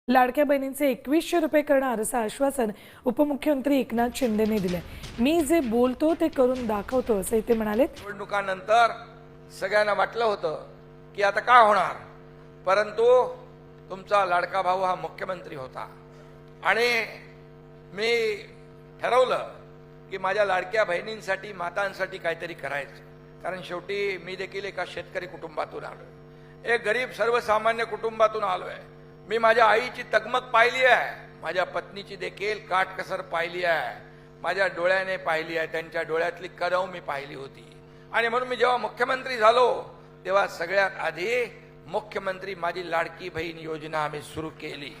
लाडक्या बहिणींचे 2100 रुपये करणार असं आश्वासन उपमुख्यमंत्री एकनाथ शिंदेने दिले। मी जे बोलतो ते करून दाखवतो असं ते म्हणाले। निवडणुकानंतर सगळ्यांना वाटलं होतं की आता काय होणार, परंतु तुमचा लाडका भाऊ हा मुख्यमंत्री होता आणि मी ठरवलं की माझ्या लाडक्या बहिणींसाठी मातांसाठी काहीतरी करायचं। कारण शेवटी मी देखील एका शेतकरी कुटुंबातून आलोय, एक गरीब सर्वसामान्य कुटुंबातून आलोय। मी माझ्या आईची तगमग पाहिली आहे, माझ्या पत्नीची देखील काटकसर पाहिली आहे, माझ्या डोळ्याने पाहिली आहे, त्यांच्या डोळ्यातली करव मी पाहिली होती। आणि म्हणून मी जेव्हा मुख्यमंत्री झालो तेव्हा सगळ्यात आधी मुख्यमंत्री माझी लाडकी बहीण योजना आम्ही सुरू केली,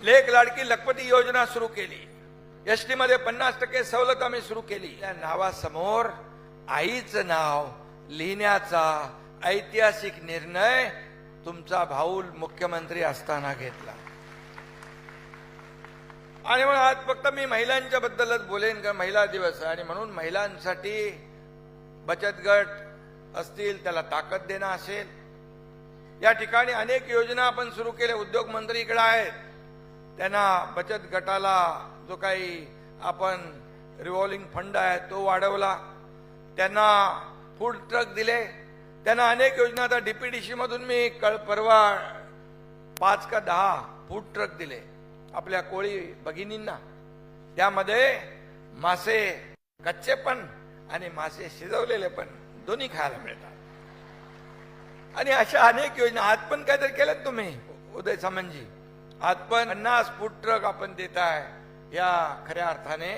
लेक लाडकी लखपती योजना सुरू केली, एसटी मध्ये 50% सवलत आम्ही सुरू केली। या नावासमोर आईचं नाव लिहिण्याचा ऐतिहासिक निर्णय तुमचा भाऊ मुख्यमंत्री असताना घेतला। आणि म्हणून आज फक्त मी महिलांच्या बद्दलच बोलेन, कारण महिला दिवस आहे आणि म्हणून महिलांसाठी बचत गट असतील, त्याला ताकद देणं असेल, या ठिकाणी अनेक योजना आपण सुरू केल्या। उद्योग मंत्री इकडे आहेत, त्यांना बचत गटाला जो काही आपण रिव्हॉल्विंग फंड आहे तो वाढवला, त्यांना फूड ट्रक दिले, त्यांना अनेक योजना। आता डीपीडीसी मधून मी परवा 5 का 10 फूड ट्रक दिले आपल्या कोळी भगिनींना। त्यामध्ये मासे कच्चे पण आणि मासे शिजवलेले पण दोन्ही खायला मिळतात। आणि अशा अनेक योजना आज पण काहीतरी केल्यात तुम्ही उदय सामंतजी, आज पण 50 फूड ट्रक आपण देत आहे। या खऱ्या अर्थाने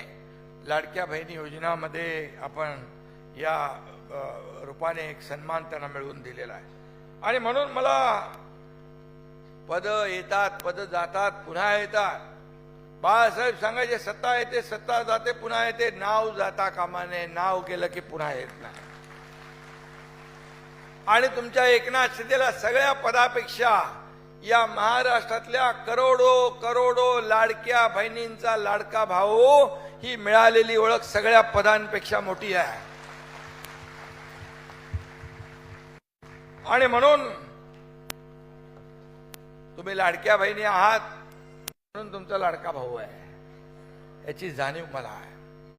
लाडक्या बहिणी योजनामध्ये आपण या रूपाने एक सन्मान त्यांना मिळवून दिलेला आहे। आणि म्हणून मला पद येतात, पद जातात, पुन्हा येतात। बाळासाहेब सांगायचे सत्ता येते, सत्ता जाते, पुन्हा येते, नाव जाता कामा नये, नाव गेलं की पुन्हा येत नाही। आणि तुमच्या एकनाथ शिंदेला सगळ्या पदापेक्षा या महाराष्ट्रातल्या करोडो करोडो लाडक्या बहिणींचा लाडका भाऊ ही मिळालेली ओळख सगळ्या पदांपेक्षा मोठी आहे। आणि म्हणून तुम्ही लाडक्या बहिणी आहात म्हणून तुमचा लाडका भाऊ आहे, याची जाणीव मला आहे।